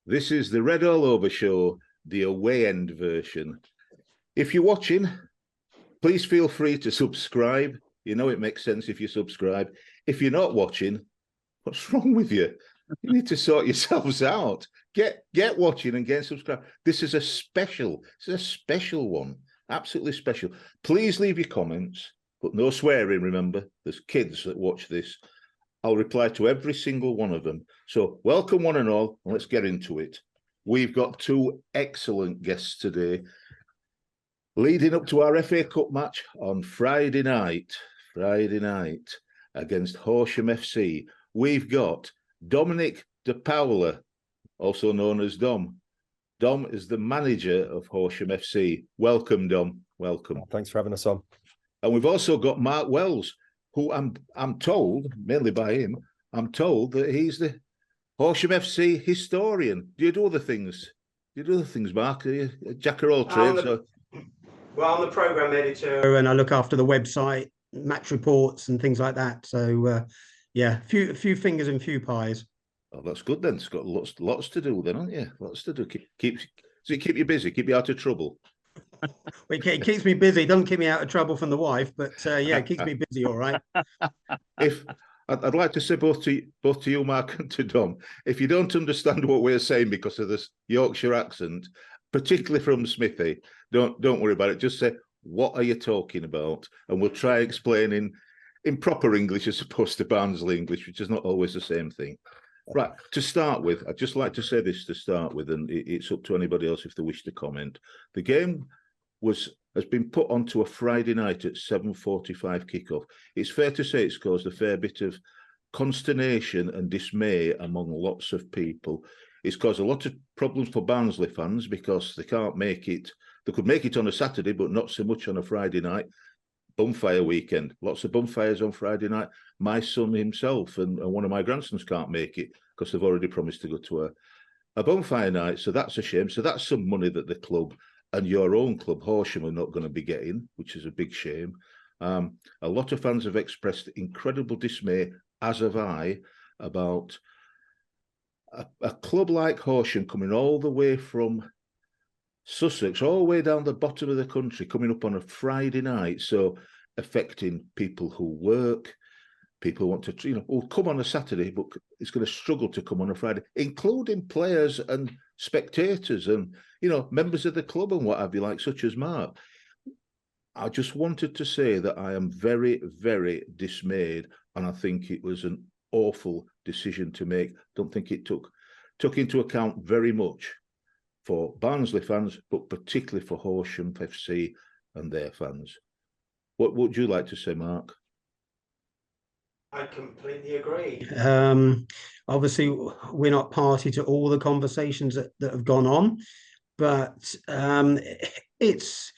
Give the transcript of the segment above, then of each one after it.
This is the Red All Over Show, the away end version. If you're watching, please feel free to subscribe. You know it makes sense if you subscribe. If you're not watching, what's wrong with you? You need to sort yourselves out. Get watching and get subscribed. This is a special one. Absolutely special. Please leave your comments, but no swearing, remember. There's kids that watch this. I'll reply to every single one of them. So welcome one and all, and let's get into it. We've got two excellent guests today. Leading up to our FA Cup match on Friday night against Horsham FC, we've got Dominic De Paula, also known as Dom. Dom is the manager of Horsham FC. Welcome, Dom. Welcome. Thanks for having us on. And we've also got Mark Wells, who I'm told, mainly by him, I'm told that he's the Horsham FC historian. Do you do other things? Mark? Are you a jack of all trades? Well, I'm the programme editor and I look after the website, match reports and things like that. So, yeah, a few fingers and few pies. Oh, that's good then. It's got lots to do then, haven't you? Lots to do. Does it keep you busy? Keep you out of trouble? It keeps me busy. It doesn't keep me out of trouble from the wife, but yeah, it keeps me busy, all right. If I'd like to say both to you, Mark, and to Dom, if you don't understand what we're saying because of this Yorkshire accent, particularly from Smithy, don't worry about it. Just say, what are you talking about? And we'll try explaining in proper English as opposed to Barnsley English, which is not always the same thing. Right, to start with, I'd just like to say this to start with, and it's up to anybody else if they wish to comment. The game has been put onto a Friday night at 7:45 kickoff. It's fair to say it's caused a fair bit of consternation and dismay among lots of people. It's caused a lot of problems for Barnsley fans because they can't make it. They could make it on a Saturday, but not so much on a Friday night. Bonfire weekend, lots of bonfires on Friday night. My son himself and one of my grandsons can't make it because they've already promised to go to a bonfire night. So that's a shame. So that's some money that the club and your own club, Horsham, are not going to be getting, which is a big shame. A lot of fans have expressed incredible dismay, as have I, about a club like Horsham coming all the way from Sussex, all the way down the bottom of the country, coming up on a Friday night, so affecting people who work, people who want to, will come on a Saturday, but it's going to struggle to come on a Friday, including players and spectators and, members of the club and what have you, like such as Mark. I just wanted to say that I am very, very dismayed, and I think it was an awful decision to make. Don't think it took into account very much for Barnsley fans, but particularly for Horsham FC and their fans. What would you like to say, Mark? I completely agree. Obviously, we're not party to all the conversations that have gone on, but it's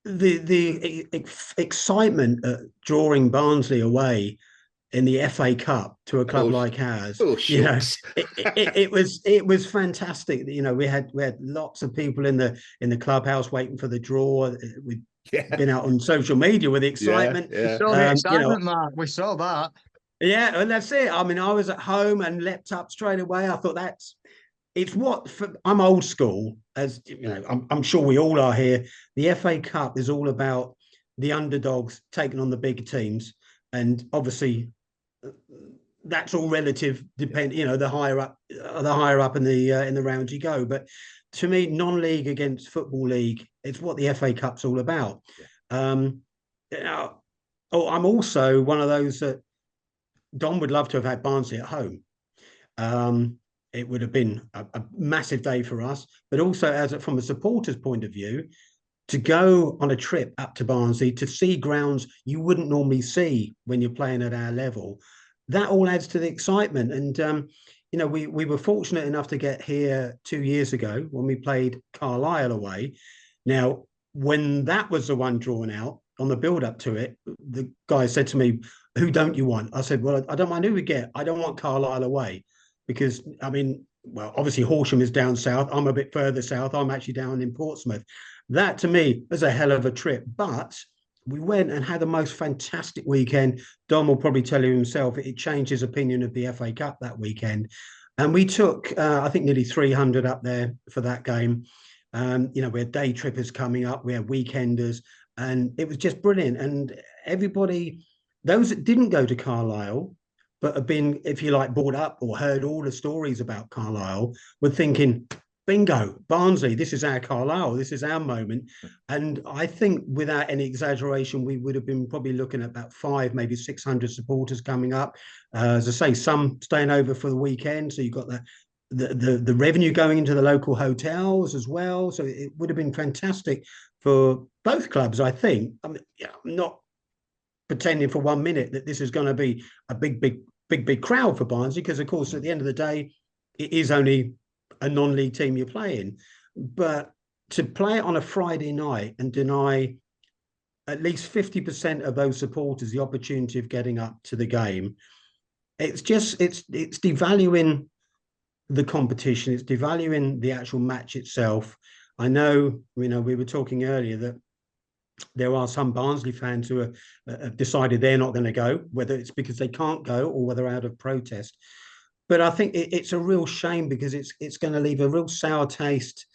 the excitement at drawing Barnsley away in the FA Cup to a club like ours. It was fantastic. We had lots of people in the clubhouse waiting for the draw. We've been out on social media with the excitement. We saw the excitement, Mark. We saw that. Yeah, and that's it. I mean, I was at home and leapt up straight away. I thought I'm old school, as I'm sure we all are here. The FA Cup is all about the underdogs taking on the bigger teams, and obviously that's all relative. The higher up in the round you go. But to me, non-league against football league, it's what the FA Cup's all about. I'm also one of those that Don would love to have had Barnsley at home. It would have been a massive day for us, but also from a supporter's point of view, to go on a trip up to Barnsley to see grounds you wouldn't normally see when you're playing at our level, that all adds to the excitement. And we were fortunate enough to get here 2 years ago when we played Carlisle away. Now, when that was the one drawn out on the build up to it, the guy said to me, "Who don't you want?" I said, "Well, I don't mind who we get. I don't want Carlisle away." Because, obviously Horsham is down south. I'm a bit further south. I'm actually down in Portsmouth. That, to me, was a hell of a trip. But we went and had the most fantastic weekend. Dom will probably tell you himself, it changed his opinion of the FA Cup that weekend. And we took, I think, nearly 300 up there for that game. You know, we had day trippers coming up, we had weekenders, and it was just brilliant. And everybody, those that didn't go to Carlisle, but have been, if you like, brought up or heard all the stories about Carlisle, were thinking, bingo, Barnsley, this is our Carlisle, this is our moment. And I think without any exaggeration, we would have been probably looking at about 500, maybe 600 supporters coming up. As I say, some staying over for the weekend. So you've got the revenue going into the local hotels as well. So it would have been fantastic for both clubs, I think. I mean, yeah, I'm not pretending for 1 minute that this is going to be a big crowd for Barnsley, because of course at the end of the day it is only a non-league team you're playing. But to play it on a Friday night and deny at least 50% of those supporters the opportunity of getting up to the game, it's devaluing the competition, it's devaluing the actual match itself. I know, we were talking earlier that there are some Barnsley fans who have decided they're not going to go, whether it's because they can't go or whether out of protest. But I think it's a real shame, because it's going to leave a real sour taste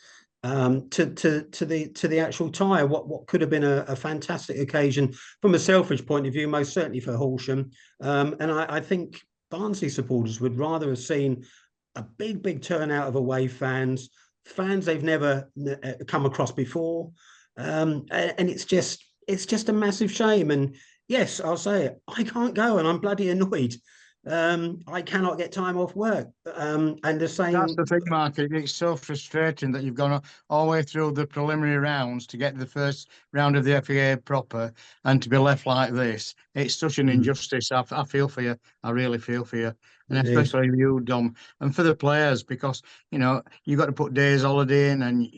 to the actual tie. What could have been a fantastic occasion from a selfish point of view, most certainly for Horsham. And I think Barnsley supporters would rather have seen a big turnout of away fans they've never come across before. And it's just a massive shame. And yes, I'll say it, I can't go, and I'm bloody annoyed. I cannot get time off work. And the same. That's the thing, Mark. It's so frustrating that you've gone all the way through the preliminary rounds to get to the first round of the FA proper, and to be left like this. It's such an injustice. I feel for you. I really feel for you. And especially you, Dom, and for the players, because, you've got to put days holiday in. And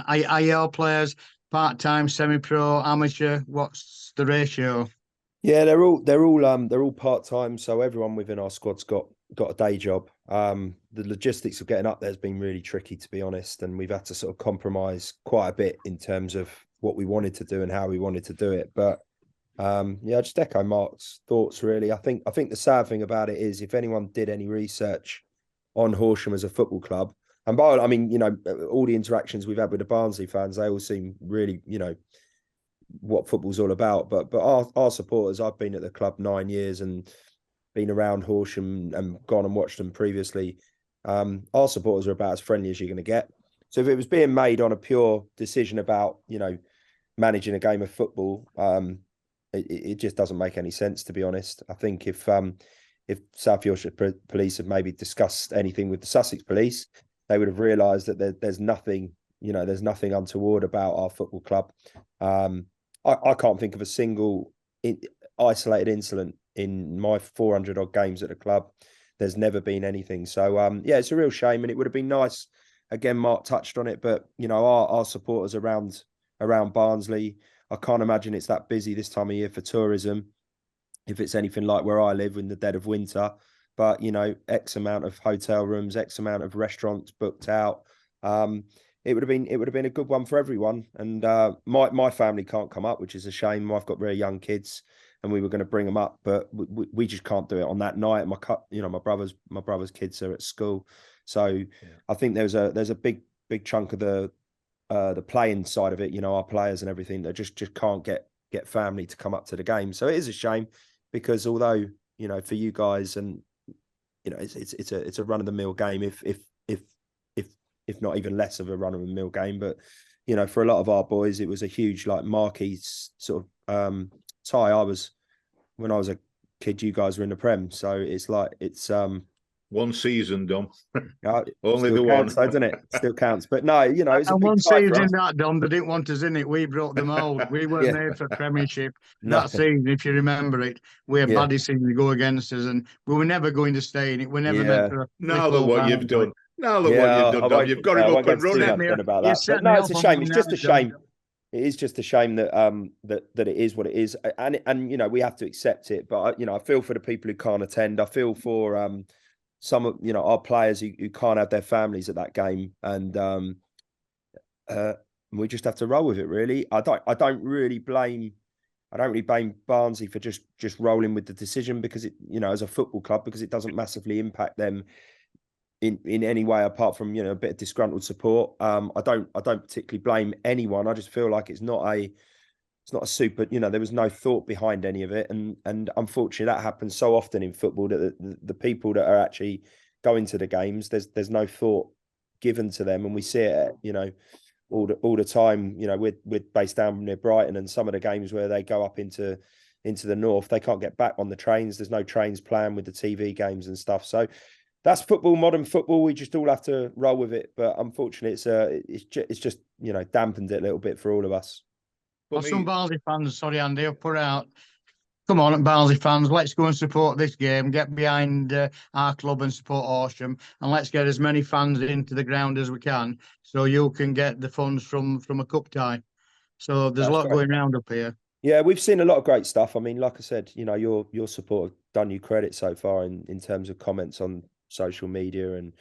are your players part-time, semi-pro, amateur? What's the ratio? Yeah, they're all part-time, so everyone within our squad's got a day job. The logistics of getting up there has been really tricky, to be honest, and we've had to sort of compromise quite a bit in terms of what we wanted to do and how we wanted to do it. But I just echo Mark's thoughts, really. I think the sad thing about it is, if anyone did any research on Horsham as a football club, and all the interactions we've had with the Barnsley fans, they all seem really, what football's all about. But our supporters, I've been at the club 9 years and been around Horsham and gone and watched them previously. Our supporters are about as friendly as you're going to get. So if it was being made on a pure decision about, managing a game of football, it just doesn't make any sense, to be honest. I think if South Yorkshire Police had maybe discussed anything with the Sussex Police, they would have realised that there's nothing untoward about our football club. I can't think of a single isolated incident in my 400 odd games at the club. There's never been anything. So it's a real shame, and it would have been nice. Again, Mark touched on it, but our supporters around Barnsley, I can't imagine it's that busy this time of year for tourism, if it's anything like where I live in the dead of winter. But X amount of hotel rooms, X amount of restaurants booked out. It would have been a good one for everyone. And my family can't come up, which is a shame. I've got very young kids, and we were going to bring them up, but we just can't do it on that night. My brother's kids are at school, so I think there's a big chunk of the playing side of it. Our players and everything that just can't get family to come up to the game. So it is a shame, because although for you guys, and it's a run of the mill game, if not even less of a run-of-the-mill game. But, for a lot of our boys, it was a huge, marquee sort of tie. When I was a kid, you guys were in the Prem. So it's one season, Dom. Only the one. So, doesn't it? Still counts. But no, it's a big one tie for season us. that, Dom, they didn't want us in it. We broke the mould. We weren't made for Premiership. No. That season, if you remember it, we had baddies seeing to go against us, and we were never going to stay in it. We're never meant for. Now look what you've done. Now look what you've done, Dom. You've got him up and running. About that. But no, it's a shame. It's just a shame. It is just a shame that that it is what it is, and we have to accept it. But I feel for the people who can't attend. I feel for some of our players who can't have their families at that game, and we just have to roll with it. Really, I don't really blame Barnsley for just rolling with the decision, because it as a football club, because it doesn't massively impact them in any way apart from, you know, a bit of disgruntled support. I don't particularly blame anyone. I just feel like it's not a super, you know, there was no thought behind any of it, and unfortunately that happens so often in football, that the people that are actually going to the games, there's no thought given to them, and we see it, you know, all the time. You know, we're based down near Brighton, and some of the games where they go up into the north, they can't get back on the trains. There's no trains planned with the TV games and stuff. So that's football, modern football. We just all have to roll with it. But unfortunately, it's just, you know, dampened it a little bit for all of us. Well, some Barnsley fans, sorry Andy, have put out, come on, Barnsley fans, let's go and support this game, get behind our club and support Horsham, and let's get as many fans into the ground as we can, so you can get the funds from a cup tie. So there's a lot going around up here. Yeah, we've seen a lot of great stuff. I mean, like I said, you know, your support have done you credit so far in terms of comments on social media, and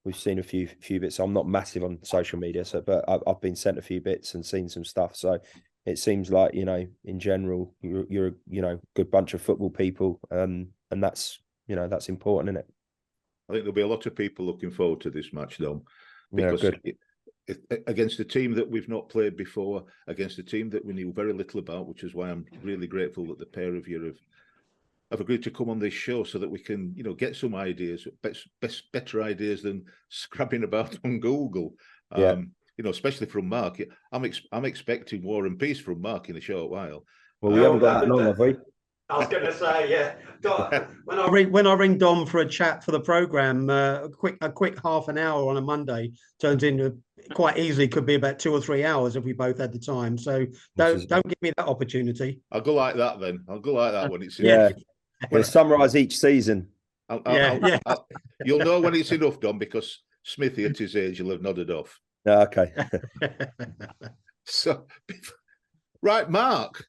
we've seen a few bits. I'm not massive on social media, but I've been sent a few bits and seen some stuff. So it seems like, you know, in general, you're a, you know, good bunch of football people, and that's, you know, that's important, isn't it? I think there'll be a lot of people looking forward to this match, though, because yeah, against a team that we've not played before, against a team that we knew very little about, which is why I'm really grateful that the pair of you have agreed to come on this show, so that we can, you know, get some ideas, better ideas than scrapping about on Google. Yeah. You know, especially from Mark. I'm expecting War and Peace from Mark in a short while. Well, we haven't got that long, have we? I was going to say, yeah. When I ring Dom for a chat for the program, a quick half an hour on a Monday turns into quite easily could be about 2 or 3 hours if we both had the time. So don't give me that opportunity. I'll go like that then. I'll go like that when it's yeah. We'll summarise each season. You'll know when it's enough, Dom, because Smithy at his age will have nodded off. Okay. So, right, Mark.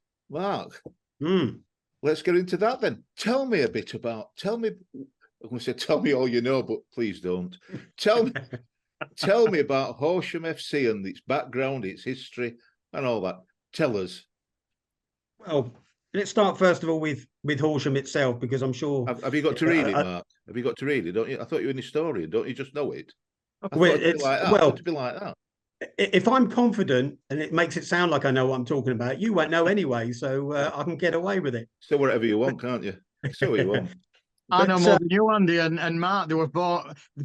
Let's get into that then. Tell me, I'm going to say tell me all you know, but please don't. Tell me about Horsham FC and its background, its history, and all that. Tell us. Well, let's start first of all with Horsham itself, because I'm sure. Have you got to read it, Mark? Have you got to read it? Don't you? I thought you were an historian. Don't you just know it? To be like that. If I'm confident and it makes it sound like I know what I'm talking about, you won't know anyway, so I can get away with it. So whatever you want, can't you? So what you want. I know more than you, Andy, and Mark. They were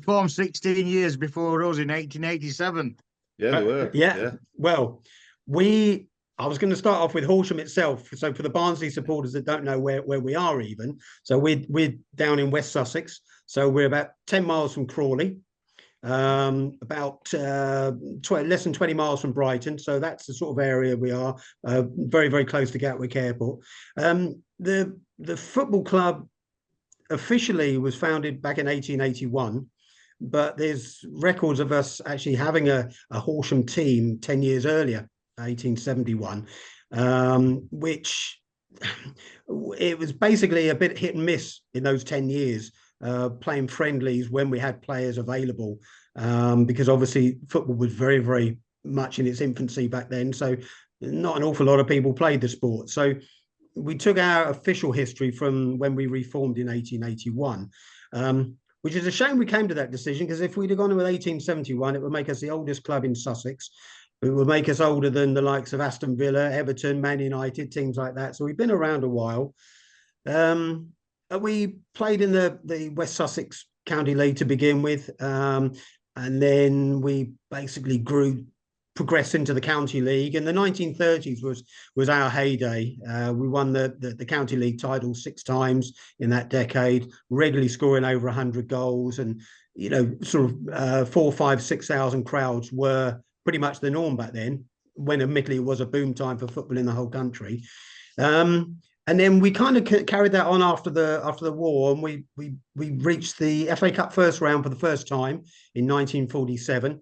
formed 16 years before us in 1887. Yeah, they were. Yeah. Well, I was going to start off with Horsham itself. So for the Barnsley supporters that don't know where we are even, so we're down in West Sussex. So we're about 10 miles from Crawley. About less than 20 miles from Brighton, so that's the sort of area we are. Very, very close to Gatwick Airport. The football club officially was founded back in 1881, but there's records of us actually having a Horsham team 10 years earlier, 1871, which it was basically a bit hit and miss in those 10 years. Playing friendlies when we had players available, because obviously football was very, very much in its infancy back then. So not an awful lot of people played the sport. So we took our official history from when we reformed in 1881, which is a shame we came to that decision, because if we'd have gone with 1871, it would make us the oldest club in Sussex. It would make us older than the likes of Aston Villa, Everton, Man United, teams like that. So we've been around a while. We played in the West Sussex County League to begin with, and then we basically progressed into the County League. And the 1930s was our heyday. We won the County League title 6 times in that decade, regularly scoring over 100 goals, and you know, sort of 4,000, 5,000, 6,000 crowds were pretty much the norm back then, when admittedly it was a boom time for football in the whole country. And then we kind of carried that on after the war, and we reached the FA Cup first round for the first time in 1947.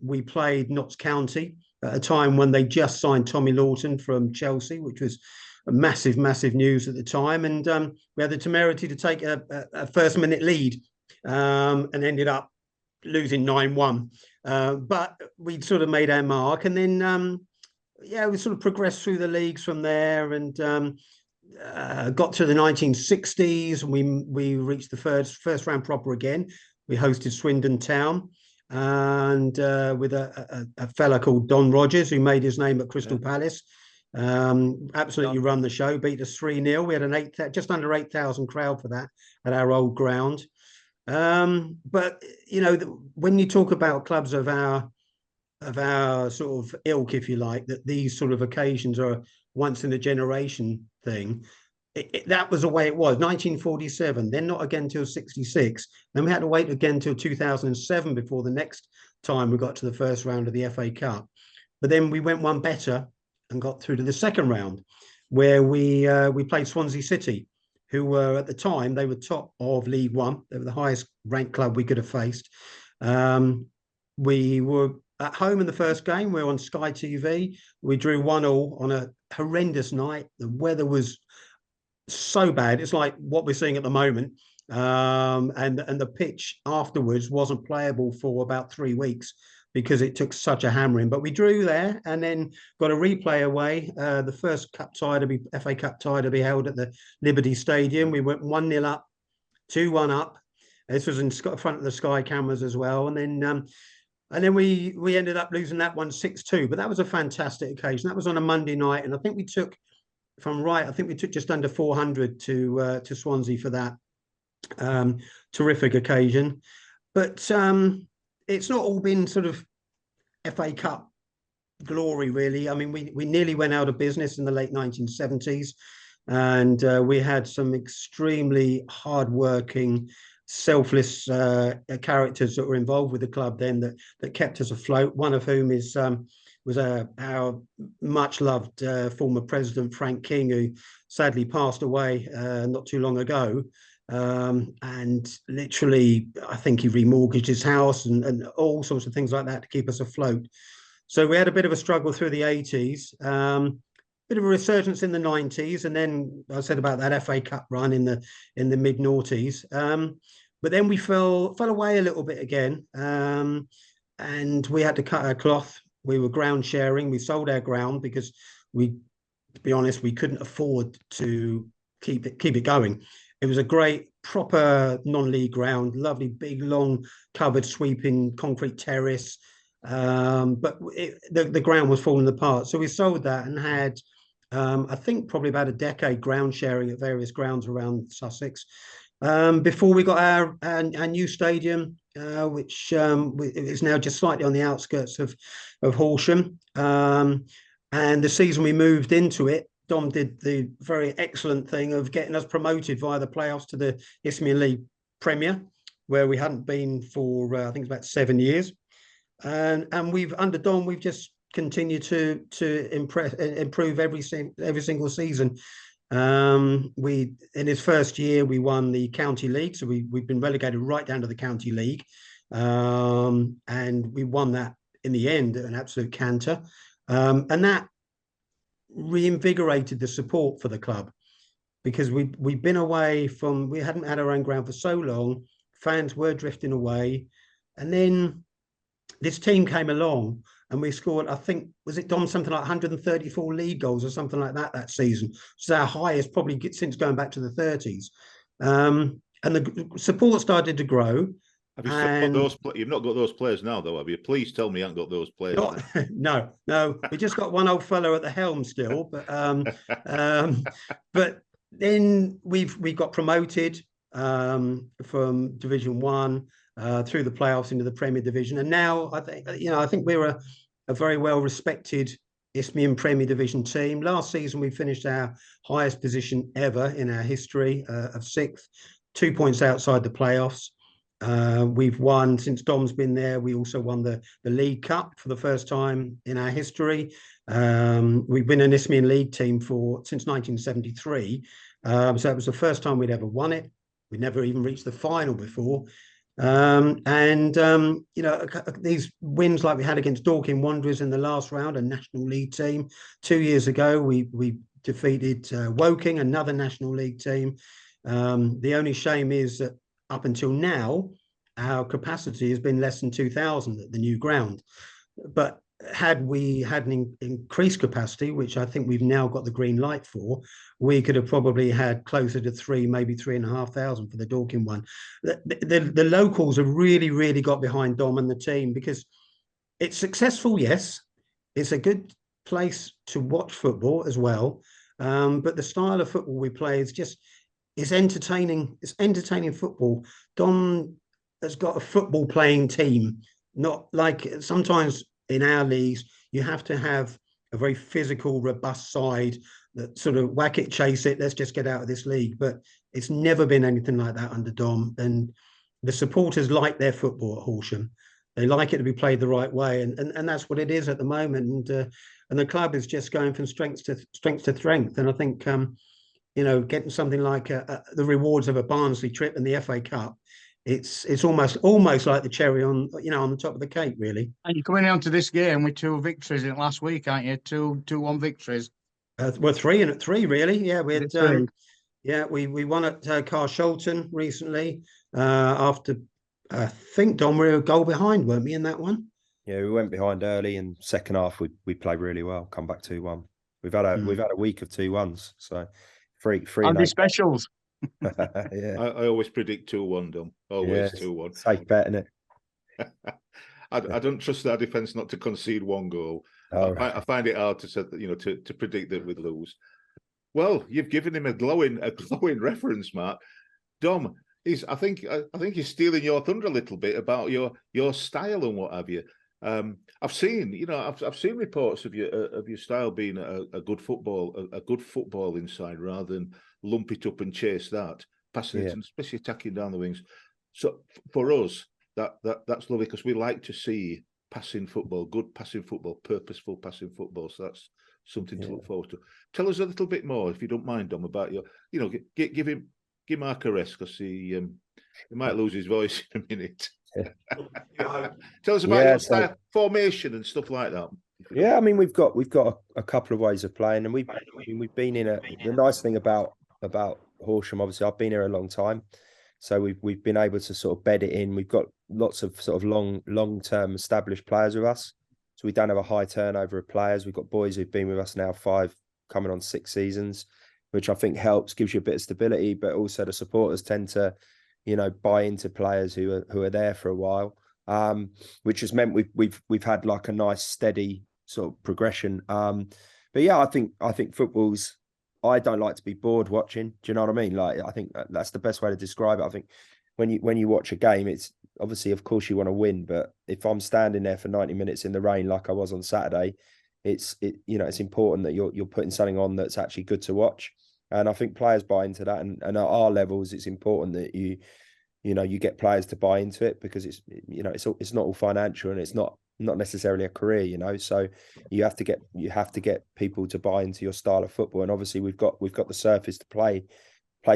We played Notts County at a time when they just signed Tommy Lawton from Chelsea, which was a massive news at the time. And we had the temerity to take a first-minute lead, and ended up losing 9-1. But we sort of made our mark, and then we sort of progressed through the leagues from there, and got to the 1960s, and we reached the first round proper again. we hosted Swindon Town, and with a fella called Don Rogers, who made his name at Crystal Palace. Absolutely run the show, beat us 3-0. We had an just under 8,000 crowd for that at our old ground. But you know, when you talk about clubs of our sort of ilk, if you like, that these sort of occasions are once in a generation thing. That was the way it was. 1947, then not again till 66. Then we had to wait again till 2007 before the next time we got to the first round of the FA Cup. But then we went one better and got through to the second round, where we played Swansea City, who were at the time, they were top of League One. They were the highest ranked club we could have faced. We were at home in the first game. We were on Sky TV. We drew 1-1 on a horrendous night. The weather was so bad. It's like what we're seeing at the moment. And the pitch afterwards wasn't playable for about 3 weeks because it took such a hammering. But we drew there and then got a replay away. The first FA Cup tie to be held at the Liberty Stadium. We went 1-0 up, 2-1 up. This was in front of the Sky cameras as well. And then we ended up losing that one 6-2. But that was a fantastic occasion. That was on a Monday night. And I think we took, if I'm right, I think we took just under 400 to Swansea for that terrific occasion. But it's not all been sort of FA Cup glory, really. I mean, we nearly went out of business in the late 1970s, and we had some extremely hardworking, selfless characters that were involved with the club then that kept us afloat. One of whom was our much loved former president, Frank King, who sadly passed away not too long ago. And literally, I think he remortgaged his house and all sorts of things like that to keep us afloat. So we had a bit of a struggle through the 80s, bit of a resurgence in the 90s, and then I said about that FA Cup run in the mid noughties. But then we fell away a little bit again, and we had to cut our cloth. We were ground sharing. We sold our ground because to be honest, we couldn't afford to keep it going. It was a great, proper non-league ground, lovely, big, long, covered, sweeping concrete terrace. But the ground was falling apart. So we sold that and had, I think, probably about a decade ground sharing at various grounds around Sussex before we got our new stadium, which is now just slightly on the outskirts of Horsham. And the season we moved into it, Dom did the very excellent thing of getting us promoted via the playoffs to the Isthmian League Premier, where we hadn't been for I think it's about 7 years, and under Dom we've just continued to improve every single season. In his first year we won the County League, so we've been relegated right down to the County League, and we won that in the end, an absolute canter, and that reinvigorated the support for the club, because we've been away from, we hadn't had our own ground for so long. Fans were drifting away, and then this team came along and we scored, I think, was it, Dom, something like 134 league goals or something like that season, which is our highest probably since going back to the 30s. And the support started to grow. Have you still got those? You've not got those players now, though, have you? Please tell me you haven't got those players. No. We just got one old fellow at the helm still, but then we got promoted from Division 1 through the playoffs into the Premier Division, and now I think we're a very well respected Isthmian Premier Division team. Last season we finished our highest position ever in our history of 6th, 2 points outside the playoffs. We've won, since Dom's been there, we also won the League Cup for the first time in our history. We've been an Isthmian League team since 1973. So it was the first time we'd ever won it. We'd never even reached the final before. These wins like we had against Dorking Wanderers in the last round, a National League team. 2 years ago, we defeated Woking, another National League team. The only shame is that up until now, our capacity has been less than 2,000 at the new ground. But had we had an increased capacity, which I think we've now got the green light for, we could have probably had closer to 3, maybe 3,500 for the Dorking one. The locals have really got behind Dom and the team, because it's successful, yes. It's a good place to watch football as well. But the style of football we play is just, it's entertaining. It's entertaining football. Dom has got a football playing team, not like sometimes in our leagues, you have to have a very physical, robust side that sort of whack it, chase it, let's just get out of this league. But it's never been anything like that under Dom. And the supporters like their football at Horsham. They like it to be played the right way. And that's what it is at the moment. And the club is just going from strength to strength. And I think, getting something like the rewards of a Barnsley trip and the FA Cup, it's almost like the cherry on the top of the cake, really. And you're coming down to this game with 2 victories in last week, aren't you? 2-1 victories. Well, 3 really. Yeah, we had. 3. We won at Carshalton recently. After I think Don, we were a goal behind, weren't we, in that one? Yeah, we went behind early, and second half we played really well. Come back 2-1. We've had a week of 2-1s, so three. And the specials. Yeah, I always predict 2-1, Dom. Always 2-1. Safe bet, isn't it? I don't trust our defence not to concede 1 goal. I find it hard to predict that we'd lose. Well, you've given him a glowing reference, Mark. Dom, I think he's stealing your thunder a little bit about your style and what have you. I've seen reports of your style being a good football inside rather than lump it up and chase that, passing it and especially attacking down the wings. So for us, that's lovely, because we like to see passing football, good passing football, purposeful passing football. So that's something to look forward to. Tell us a little bit more, if you don't mind, Dom, about give Mark a rest, because he might lose his voice in a minute. Tell us about your style, formation and stuff like that. Yeah, I mean, we've got a couple of ways of playing, and we've been in the nice thing about Horsham, obviously, I've been here a long time, so we've been able to sort of bed it in. We've got lots of sort of long-term established players with us, so we don't have a high turnover of players. We've got boys who've been with us now 5, coming on 6 seasons, which I think helps, gives you a bit of stability, but also the supporters tend to, buy into players who are there for a while, which has meant we've had like a nice steady sort of progression. But yeah, I think football's, I don't like to be bored watching. Do you know what I mean? Like, I think that's the best way to describe it. I think when you watch a game, it's obviously, of course, you want to win, but if I'm standing there for 90 minutes in the rain like I was on Saturday, it's important that you're putting something on that's actually good to watch. And I think players buy into that, and at our levels, it's important that you get players to buy into it, because it's not all financial, and it's not necessarily a career, so you have to get people to buy into your style of football. And obviously we've got the surface to play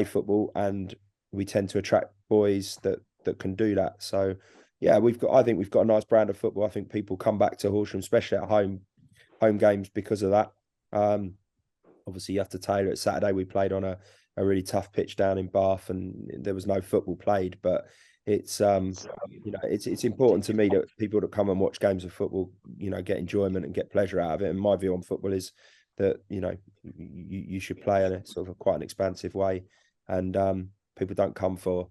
football, and we tend to attract boys that can do that. So yeah, I think we've got a nice brand of football. I think people come back to Horsham, especially at home games, because of that. Obviously you have to tailor it. Saturday we played on a really tough pitch down in Bath, and there was no football played, but it's it's important to me that people that come and watch games of football, get enjoyment and get pleasure out of it. And my view on football is that you should play in a sort of quite an expansive way, and people don't come for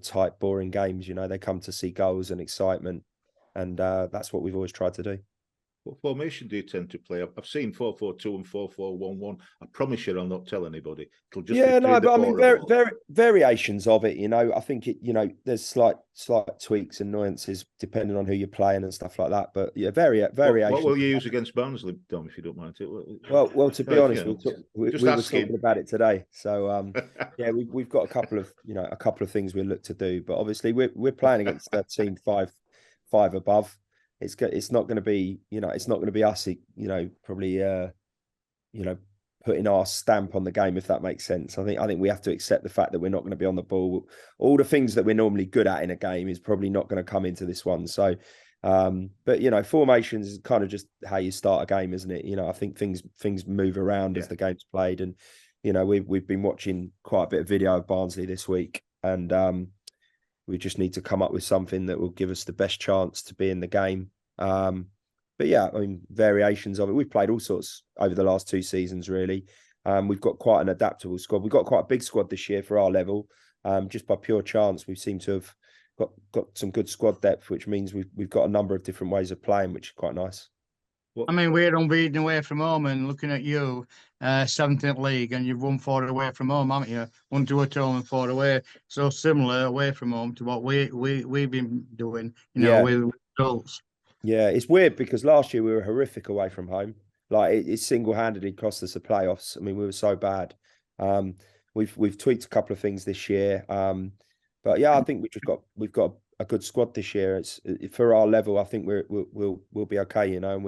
tight, boring games. They come to see goals and excitement, and that's what we've always tried to do. What formation do you tend to play? I've seen 4-4-2 and 4-4-1-1. I promise you, I'll not tell anybody. It'll just but I mean, variations of it. I think there's slight tweaks and nuances depending on who you're playing and stuff like that. But yeah, variations. What will you use against Barnsley, Dom, if you don't mind? Well, to be honest, we were talking about it today. So yeah, we've got a couple of things we look to do. But obviously, we're playing against a team five above. It's not going to be us, probably putting our stamp on the game, if that makes sense. I think we have to accept the fact that we're not going to be on the ball. All the things that we're normally good at in a game is probably not going to come into this one. So, but formations is kind of just how you start a game, isn't it? I think things move around as the game's played, and we've been watching quite a bit of video of Barnsley this week, and we just need to come up with something that will give us the best chance to be in the game. yeah, I mean, variations of it. We've played all sorts over the last 2 seasons, really. We've got quite an adaptable squad. We've got quite a big squad this year for our level. Just by pure chance, we seem to have got some good squad depth, which means we've got a number of different ways of playing, which is quite nice. I mean, we're unbeaten away from home, and looking at you, 17th league, and you've won 4 away from home, haven't you? 1 2 at home and 4 away. So similar away from home to what we've been doing, with results. Yeah, it's weird because last year we were horrific away from home. Like it single-handedly cost us the playoffs. I mean, we were so bad. We've tweaked a couple of things this year. But yeah, I think we've got a good squad this year. It's for our level. I think we'll be okay, and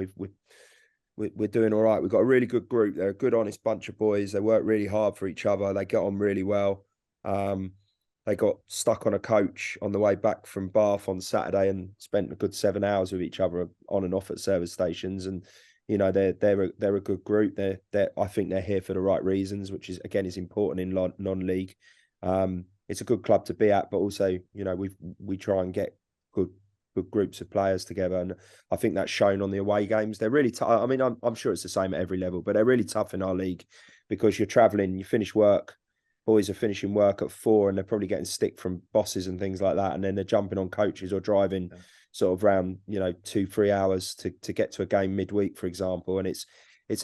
we're doing all right. We've got a really good group. They're a good, honest bunch of boys. They work really hard for each other. They get on really well. They got stuck on a coach on the way back from Bath on Saturday and spent a good 7 hours with each other on and off at service stations. And they're a good group. I think they're here for the right reasons, which is important in non-league. It's a good club to be at, but also we try and get good groups of players together, and I think that's shown on the away games. They're really tough. I mean, I'm sure it's the same at every level, but they're really tough in our league because you're travelling, you finish work. Boys are finishing work at 4 and they're probably getting stick from bosses and things like that. And then they're jumping on coaches or driving sort of around, 2-3 hours to get to a game midweek, for example. And it's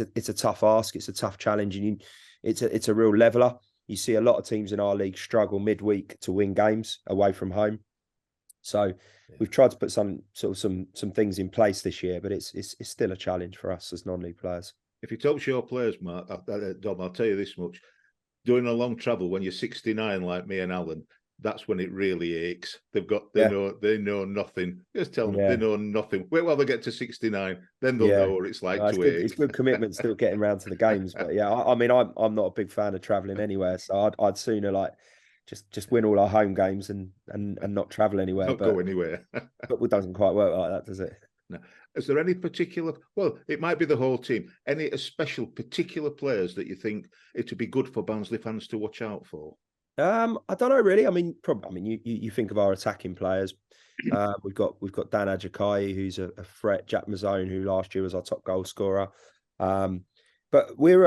a tough ask. It's a tough challenge. And it's a real leveler. You see a lot of teams in our league struggle midweek to win games away from home. So we've tried to put some things in place this year, but it's still a challenge for us as non-league players. If you talk to your players, Mark, Dom, I'll tell you this much. Doing a long travel when you're 69 like me and Alan, that's when it really aches. They know nothing. Just tell them they know nothing. Wait while they get to 69, then they'll know what it's like to ache. It's good commitment still getting around to the games. But yeah, I mean, I'm not a big fan of travelling anywhere, so I'd sooner just win all our home games and not travel anywhere. Not go anywhere. But it doesn't quite work like that, does it? No. Is there any particular, well, it might be the whole team, any special particular players that you think it would be good for Barnsley fans to watch out for? I don't know really. I mean, you think of our attacking players. We've got Dan Ajakai, who's a threat. Jack Mazzone, who last year was our top goal scorer. But we're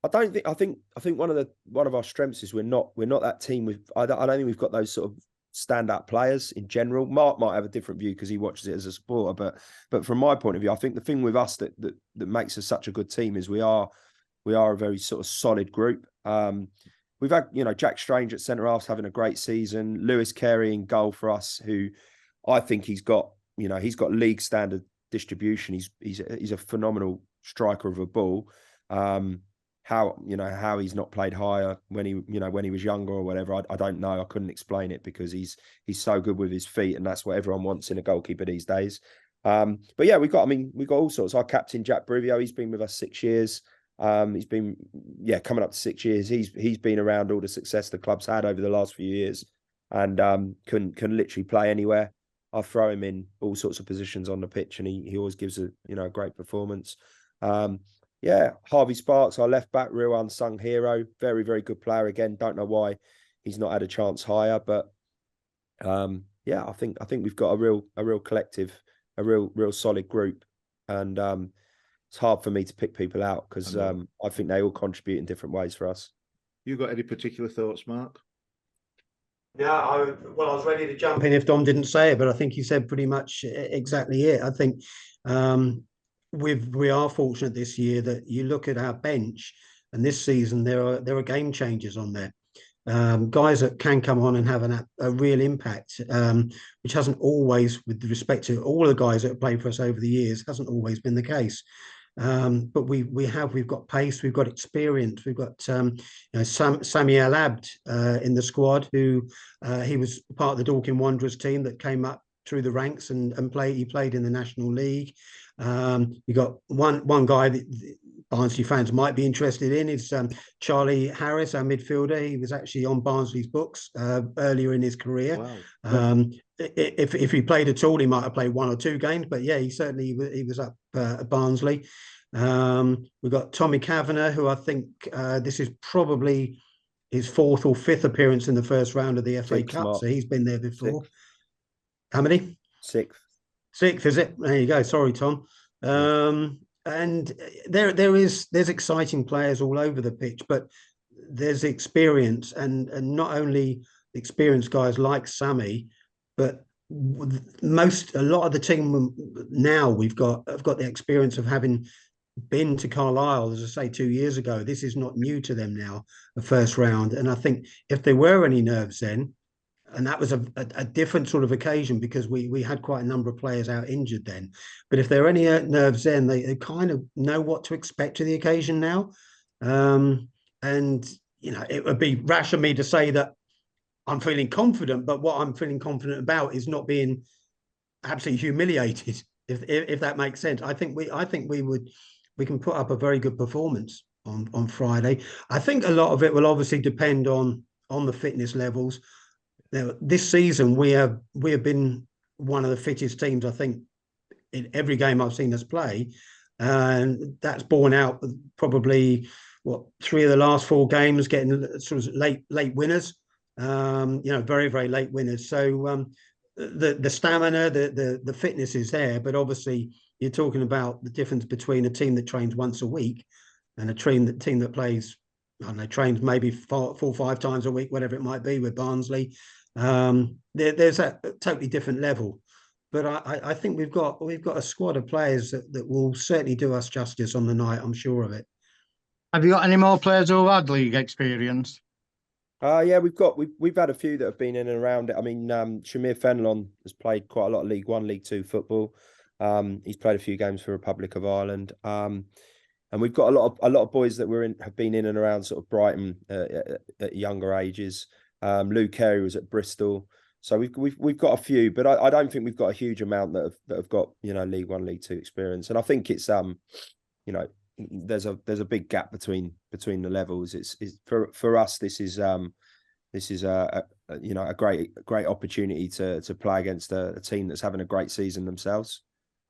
I think one of our strengths is we're not that team with. I don't think we've got those sort of standout players in general. Mark might have a different view because he watches it as a supporter, but from my point of view, I think the thing with us that makes us such a good team is we are a very sort of solid group. We've had Jack Strange at centre half having a great season. Lewis Carey in goal for us, who I think he's got league standard distribution. He's a phenomenal striker of a ball. How he's not played higher when he was younger or whatever, I don't know. I couldn't explain it because he's so good with his feet, and that's what everyone wants in a goalkeeper these days. But yeah, we've got all sorts. Our captain Jack Bruvio, he's been with us 6 years. He's been coming up to 6 years. He's been around all the success the club's had over the last few years, and can literally play anywhere. I throw him in all sorts of positions on the pitch, and he always gives a great performance. Harvey Sparks, our left back, real unsung hero, very, very good player. Again, don't know why he's not had a chance higher, but I think we've got a real collective, a real solid group, and it's hard for me to pick people out because I think they all contribute in different ways for us. You got any particular thoughts, Mark? Yeah, I was ready to jump in if Dom didn't say it, but I think he said pretty much exactly it. I think we are fortunate this year that you look at our bench, and this season there are game changers on there, guys that can come on and have a real impact, which hasn't always, with respect to all the guys that have played for us over the years, hasn't always been the case. But we've got pace, we've got experience, we've got Samuel Abd in the squad, who he was part of the Dorking Wanderers team that came up through the ranks and he played in the National League. You got one guy that Barnsley fans might be interested in is Charlie Harris, our midfielder. He was actually on Barnsley's books earlier in his career. Wow. If he played at all, he might have played 1 or 2 games, but yeah, he was up at Barnsley. We've got Tommy Kavanagh, who I think this is probably his 4th or 5th appearance in the first round of the FA Cup, so he's been there before. 6th. How many? 6th. 6th, is it? There you go. Sorry, Tom. And there's exciting players all over the pitch, but there's experience, and not only experienced guys like Sammy, but a lot of the team now have got the experience of having been to Carlisle, as I say, 2 years ago. This is not new to them now, the first round. And I think if there were any nerves then, and that was a different sort of occasion because we had quite a number of players out injured then. But if there are any nerves then, they kind of know what to expect to the occasion now. And, it would be rash of me to say that I'm feeling confident, but what I'm feeling confident about is not being absolutely humiliated, if that makes sense. I think we can put up a very good performance on Friday. I think a lot of it will obviously depend on the fitness levels. Now, this season we have been one of the fittest teams, I think, in every game I've seen us play, and that's borne out with probably 3 of the last 4 games getting sort of late winners. Very, very late winners. So the stamina, the fitness is there, but obviously you're talking about the difference between a team that trains once a week and a team that plays, I don't know, trains maybe 4 or 5 times a week, whatever it might be, with Barnsley. There's a totally different level. But I think we've got a squad of players that will certainly do us justice on the night. I'm sure of it. Have you got any more players who have had league experience? Yeah, we've had a few that have been in and around it. I mean, Shamir Fenlon has played quite a lot of League One, League Two football. He's played a few games for Republic of Ireland. And we've got a lot of boys that have been in and around sort of Brighton at younger ages. Lou Carey was at Bristol. So we've got a few, but I don't think we've got a huge amount that have got League One, League Two experience. And I think it's there's a big gap between the levels. It's for us. This is a great opportunity to play against a team that's having a great season themselves.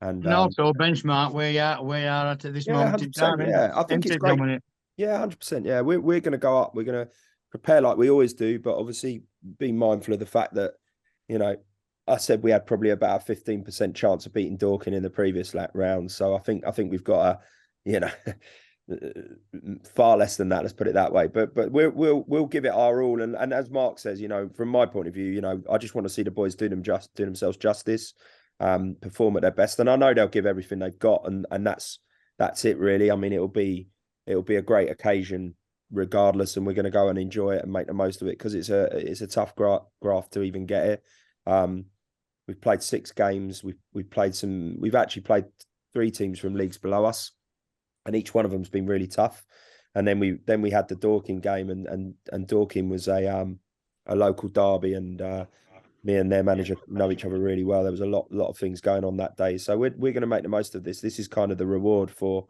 And also benchmark where you are at this moment in time. Yeah, I think it's great. Dominant. Yeah, 100%. Yeah, we're going to go up. We're going to prepare like we always do, but obviously be mindful of the fact that I said we had probably about a 15% chance of beating Dorking in the previous round. So I think we've got far less than that. Let's put it that way. But we'll give it our all. And as Mark says, from my point of view, I just want to see the boys do themselves justice, perform at their best, and I know they'll give everything they've got. And that's it really. I mean, it'll be a great occasion regardless, and we're going to go and enjoy it and make the most of it because it's a tough graft to even get it. We've played 6 games. We've actually played 3 teams from leagues below us, and each one of them's been really tough. And then we had the Dorking game, and Dorking was a local derby, and me and their manager know each other really well. There was a lot of things going on that day, so we're going to make the most of this. This is kind of the reward for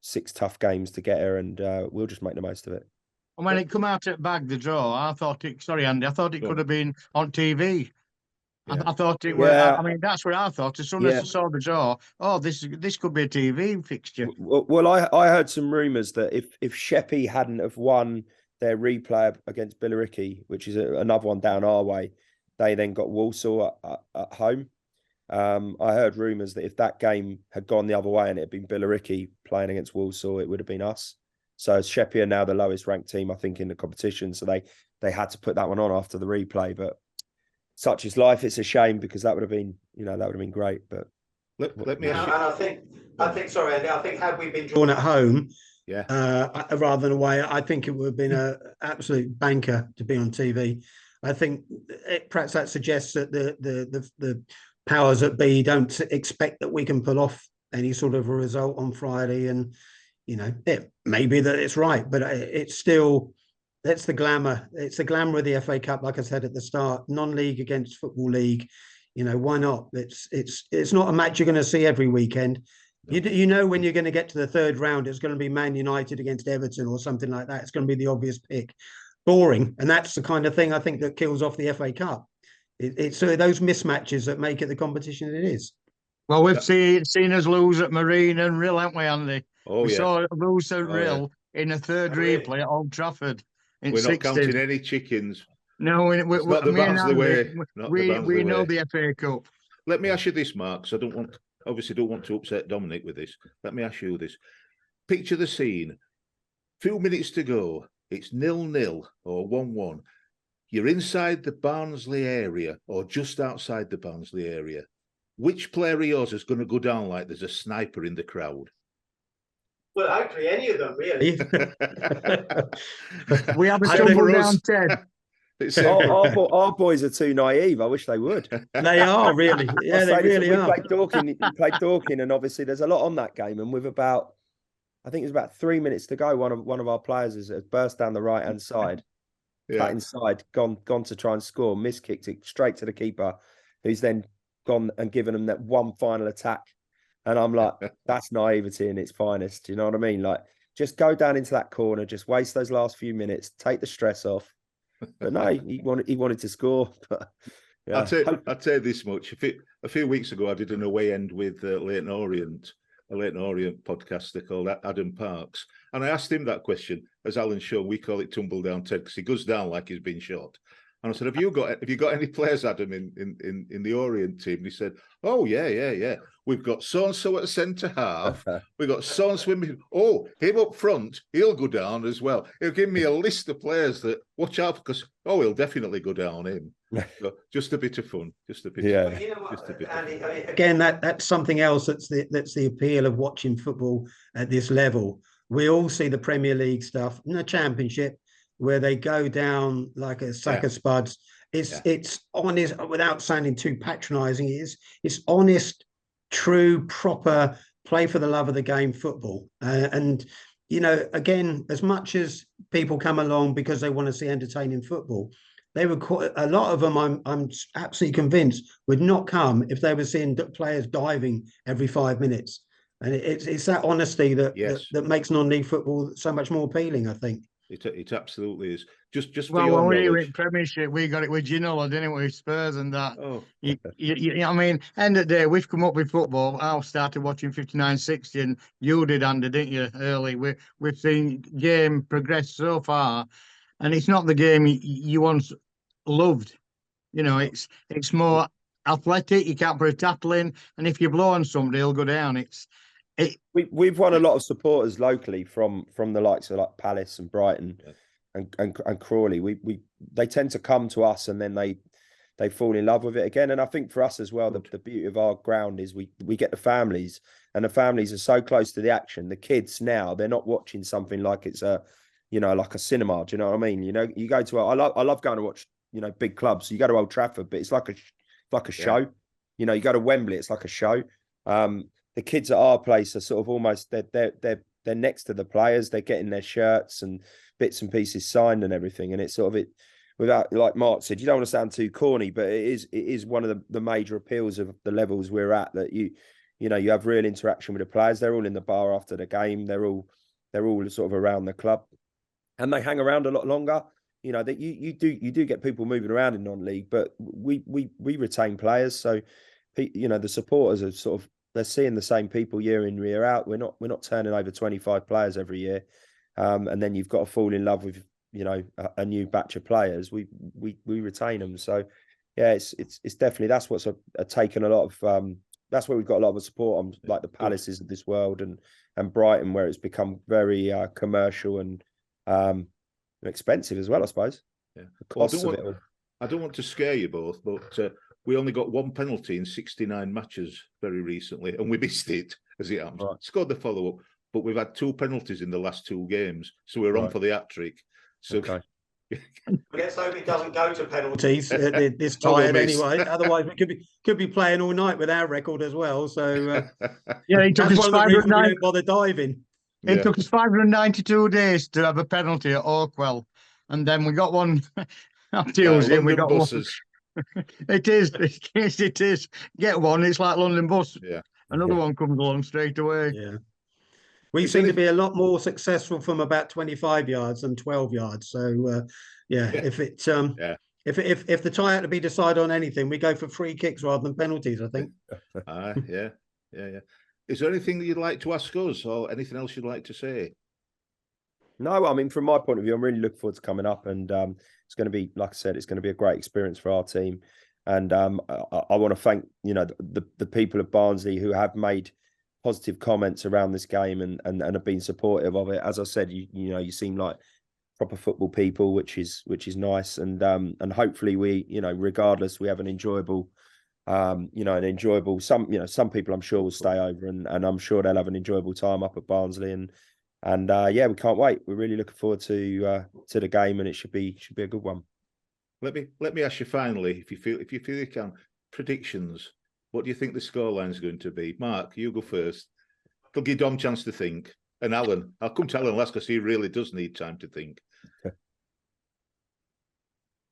6 tough games to get here, and we'll just make the most of it. And when it come out at Bag, the draw, sorry, Andy, I thought it could have been on TV. Yeah. I thought it was. Yeah. I mean, that's what I thought. As soon as I saw the draw, this could be a TV fixture. Well, I heard some rumours that if Sheppey hadn't have won their replay against Billericay, which is another one down our way, they then got Walsall at home. I heard rumours that if that game had gone the other way and it had been Billericay playing against Walsall, it would have been us. So Sheppey are now the lowest ranked team, I think, in the competition. So they had to put that one on after the replay. But such is life. It's a shame because that would have been great. But let me ask you. And I think, sorry, Andy, I think had we been drawn at home, rather than away, I think it would have been an absolute banker to be on TV. I think perhaps that suggests that the powers that be don't expect that we can pull off any sort of a result on Friday, and it may be that it's right, but it's still, that's the glamour. It's the glamour of the FA Cup, like I said at the start, non-league against Football League. Why not? It's not a match you're going to see every weekend. When you're going to get to the 3rd round, it's going to be Man United against Everton or something like that. It's going to be the obvious pick. Boring, and that's the kind of thing I think that kills off the FA Cup. It's those mismatches that make it the competition it is. Well, we've seen us lose at Marine and Rill, haven't we, Andy? We saw lose at Rill in a 3rd replay at Old Trafford. We're not counting any chickens. No, it's not the Barnsley way. We know the FA Cup. let me ask you this, Mark, because obviously don't want to upset Dominic with this. Let me ask you this. Picture the scene. Few minutes to go. It's 0-0 or 1-1. You're inside the Barnsley area or just outside the Barnsley area. Which player of yours is going to go down like there's a sniper in the crowd? Well, actually, any of them, really. We have a tumble down 10. Our boys are too naive. I wish they would. They are, really. Yeah, they really are. We played Dorking, and obviously there's a lot on that game. And with I think it was about 3 minutes to go, one of our players has burst down the right-hand side, cut inside, gone to try and score, miskicked it straight to the keeper, who's then gone and given them that one final attack. And I'm like, that's naivety in its finest. You know what I mean? Like, just go down into that corner, just waste those last few minutes, take the stress off. But no, he wanted to score. But, yeah. I'll tell you this much. A few weeks ago, I did an away end with Leighton Orient, a Leighton Orient podcaster called Adam Parks. And I asked him that question. As Alan showed, we call it tumble down Ted because he goes down like he's been shot. And I said, have you got any players, Adam, in the Orient team? And he said, oh, yeah. We've got so-and-so at centre half. We've got so-and-so in. Oh, him up front, he'll go down as well. He'll give me a list of players that watch out because, he'll definitely go down him. So just a bit of fun. Just a bit. Yeah. You know what, Andy, again, that's something else that's the appeal of watching football at this level. We all see the Premier League stuff and the Championship, where they go down like a sack of spuds. It's honest, without sounding too patronising. It's honest, true, proper play for the love of the game football. And you know, again, as much as people come along because they want to see entertaining football, they would a lot of them. I'm absolutely convinced would not come if they were seeing players diving every 5 minutes. And it's that honesty that makes non-league football so much more appealing, I think. It absolutely is. Just well, when we were in Premiership, we got it with Ginola, didn't we? With Spurs and that. Oh, I mean, end of the day, we've come up with football. I started watching 59-60, and you did, Andy, didn't you? Early, we've seen game progress so far, and it's not the game you once loved. You know, it's more athletic. You can't put a tackle in, and if you blow on somebody, he'll go down. We've won a lot of supporters locally from the likes of like Palace and Brighton and Crawley. They tend to come to us and then they fall in love with it again. And I think for us as well, the beauty of our ground is we get the families, and the families are so close to the action. The kids now, they're not watching something like it's like a cinema. Do you know what I mean? You know, you go to I love going to watch, big clubs. You go to Old Trafford, but it's like a show. You know, you go to Wembley, it's like a show. The kids at our place are sort of almost they're next to the players. They're getting their shirts and bits and pieces signed and everything. And it's sort of without, like Mark said, you don't want to sound too corny, but it is one of the major appeals of the levels we're at, that you have real interaction with the players. They're all in the bar after the game. They're all sort of around the club, and they hang around a lot longer. You know, that you do get people moving around in non-league, but we retain players. So, the supporters are sort of, they're seeing the same people year in, year out. We're not turning over 25 players every year, and then you've got to fall in love with a new batch of players. We retain them. So yeah, it's definitely, that's what's taken a lot of. That's where we've got a lot of support on, like the Palaces of this world and Brighton, where it's become very commercial and expensive as well, I suppose. Yeah, the costs of it all. I don't want to scare you both, but we only got one penalty in 69 matches very recently, and we missed it as it happens. Right. Scored the follow-up, but we've had 2 penalties in the last 2 games, so we're on for the hat-trick. So, okay. Let's hope it doesn't go to penalties this time anyway. Otherwise, we could be playing all night with our record as well. So it took us 590. Bother diving. It took us 592 days to have a penalty at Oakwell, and then we got one on Tuesday. And we got buses. It is. Get one, it's like London bus. Yeah. Another one comes along straight away. Yeah. We seem to be a lot more successful from about 25 yards than 12 yards. So if the tie had to be decided on anything, we go for free kicks rather than penalties, I think. Yeah. Is there anything that you'd like to ask us, or anything else you'd like to say? No, I mean, from my point of view, I'm really looking forward to coming up, and it's going to be, like I said, it's going to be a great experience for our team. And I want to thank, you know, the people of Barnsley who have made positive comments around this game and have been supportive of it. As I said, you know, you seem like proper football people, which is nice. And hopefully we, you know, regardless, we have an enjoyable, you know, some people I'm sure will stay over and I'm sure they'll have an enjoyable time up at Barnsley. And yeah, we can't wait. We're really looking forward to the game, and it should be a good one. Let me ask you finally, if you feel you can, predictions. What do you think the scoreline is going to be? Mark, you go first. I'll give Dom a chance to think. And Alan, I'll come to Alan last because he really does need time to think. Okay.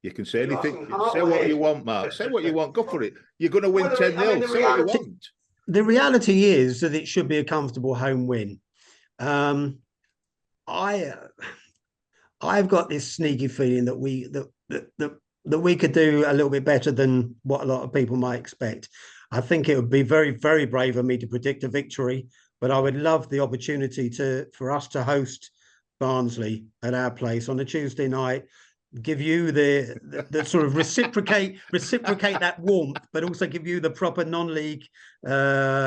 You can say anything. Say what you want, Mark. Say what you want. Go for it. You're going to win 10-0. Say what you want. The reality is that it should be a comfortable home win. I've got this sneaky feeling that we could do a little bit better than what a lot of people might expect. I think it would be very, very brave of me to predict a victory, but I would love the opportunity for us to host Barnsley at our place on a Tuesday night, give you the sort of reciprocate that warmth, but also give you the proper non-league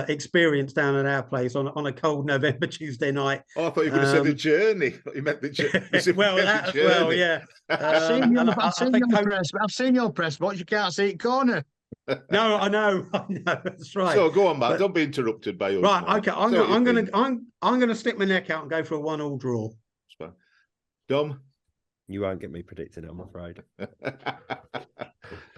experience down at our place on a cold November Tuesday night. Oh, I thought you were going to say the journey. You meant the journey. Well, that as well, yeah. I've seen your press box. You can't see it corner. No, I know, that's right. So go on, Matt. Don't be interrupted by us. Right, okay. I'm gonna stick my neck out and go for a 1-1 draw. Dom, you won't get me predicted, I'm afraid.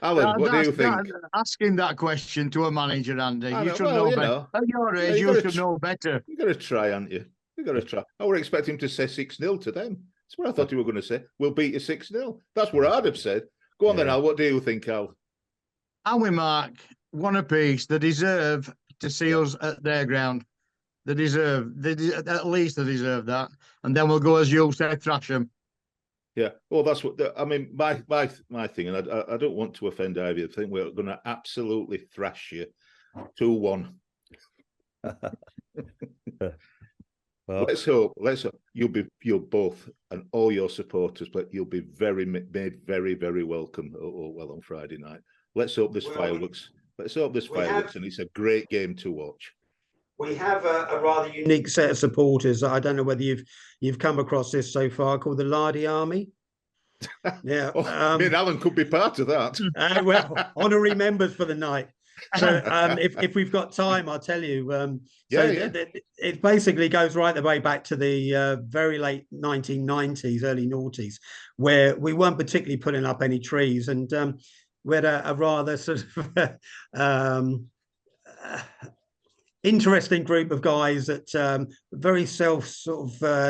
Alan, what do you think? Asking that question to a manager, Andy, you should know better. At your age, you should know better. You got to try, haven't you? You got to try. I would expect him to say 6-0 to them. That's what I thought you were going to say. We'll beat you 6-0. That's what I'd have said. Go on then, Al. What do you think, Al? And we mark one apiece. They deserve to see us at their ground. At least they deserve that. And then we'll go, as you say, thrash them. Yeah. Well, that's what I mean. My thing, and I don't want to offend either. I think we're going to absolutely thrash you 2-1. Well, let's hope. You'll both and all your supporters, but you'll be made very, very welcome. On Friday night. Let's hope this fireworks. Let's hope this fireworks, and it's a great game to watch. We have a rather unique set of supporters. I don't know whether you've come across this so far, called the Lardy Army. Yeah, me and Alan could be part of that. Well, honorary members for the night. So if we've got time, I'll tell you. It basically goes right the way back to the very late 1990s, early noughties, where we weren't particularly putting up any trees, and we had a rather sort of interesting group of guys that very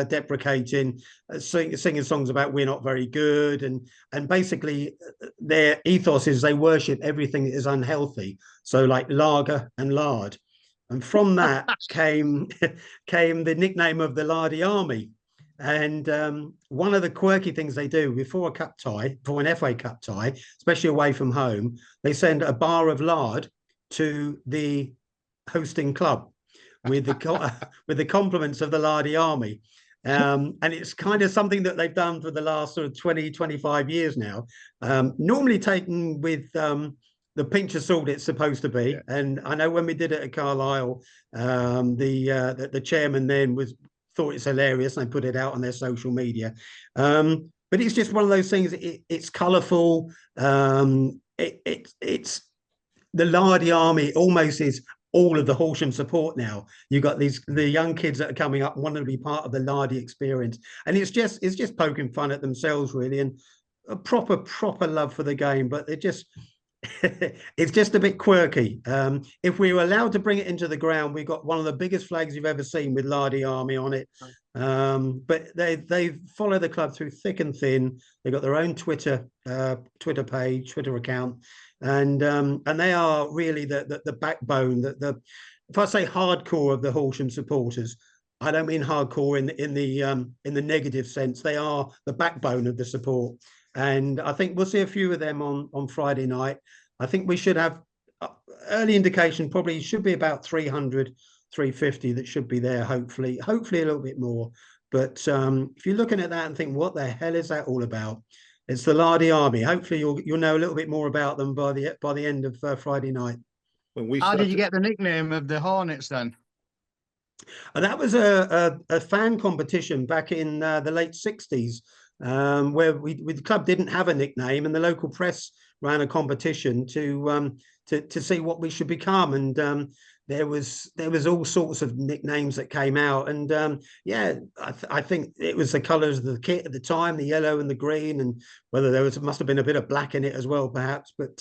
deprecating, singing songs about we're not very good, and basically their ethos is they worship everything that is unhealthy, so like lager and lard, and from that came the nickname of the Lardy Army. And one of the quirky things they do before an FA Cup tie, especially away from home, they send a bar of lard to the hosting club with the compliments of the Lardy Army. And it's kind of something that they've done for the last sort of 20-25 years now, normally taken with the pinch of salt it's supposed to be. And I know when we did it at Carlisle, the chairman then thought it's hilarious, and they put it out on their social media. But it's just one of those things. It's colourful. It's the Lardy Army almost is all of the Horsham support now. You've got the young kids that are coming up wanting to be part of the Lardy experience, and it's just poking fun at themselves really, and a proper love for the game. But they're just it's just a bit quirky. If we were allowed to bring it into the ground, we've got one of the biggest flags you've ever seen with Lardy Army on it. But they follow the club through thick and thin. They've got their own Twitter page, Twitter account, and they are really the backbone. If I say hardcore of the Horsham supporters, I don't mean hardcore in the negative sense. They are the backbone of the support. And I think we'll see a few of them on Friday night. I think we should have early indication, probably should be about 300, 350 that should be there, hopefully a little bit more. But if you're looking at that and think, what the hell is that all about? It's the Lardy Army. Hopefully, you'll know a little bit more about them by the end of Friday night. When we How started, did you get the nickname of the Hornets then? And that was a fan competition back in the late '60s, where the club didn't have a nickname, and the local press ran a competition to see what we should become. And there was all sorts of nicknames that came out, and yeah, I think it was the colours of the kit at the time, the yellow and the green, and whether must have been a bit of black in it as well, perhaps. But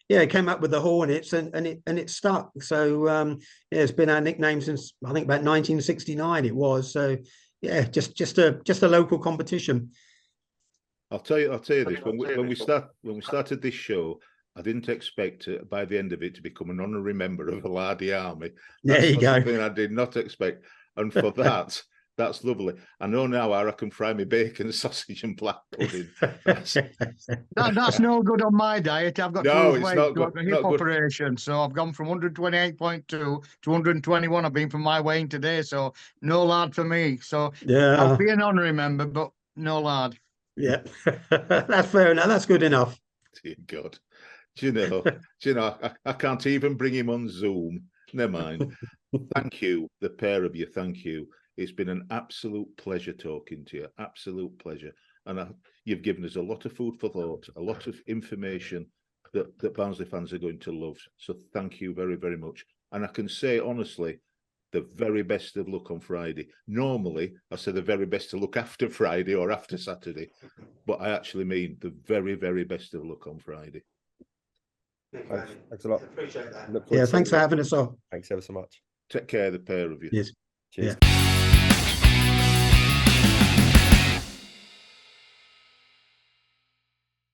yeah, it came up with the Hornets, and it stuck. So yeah, it's been our nickname since I think about 1969. It was. So yeah, just a local competition. I'll tell you this. When we started this show, I didn't expect by the end of it to become an honorary member of the Lardy Army. There you go. Something I did not expect, and for that, that's lovely. I know now how I can fry my bacon, sausage, and black pudding. That's no good on my diet. I've got No, to lose it's weight. not I've good, got a hip operation, so I've gone from 128.2 to 121. I've been from my weighing today, so no lard for me. So Yeah, I'll be an honorary member, but no lard. yeah, that's fair enough. That's good enough. Dear God. Do you know, I can't even bring him on Zoom. Never mind. Thank you, the pair of you. Thank you. It's been an absolute pleasure talking to you. Absolute pleasure. And you've given us a lot of food for thought, a lot of information that Barnsley fans are going to love. So thank you very, very much. And I can say honestly, the very best of luck on Friday. Normally, I say the very best of luck after Friday or after Saturday, but I actually mean the very, very best of luck on Friday. Thanks a lot. Appreciate that. Yeah, thanks for having us on. Thanks ever so much. Take care, the pair of you. Yes. Cheers. Yeah.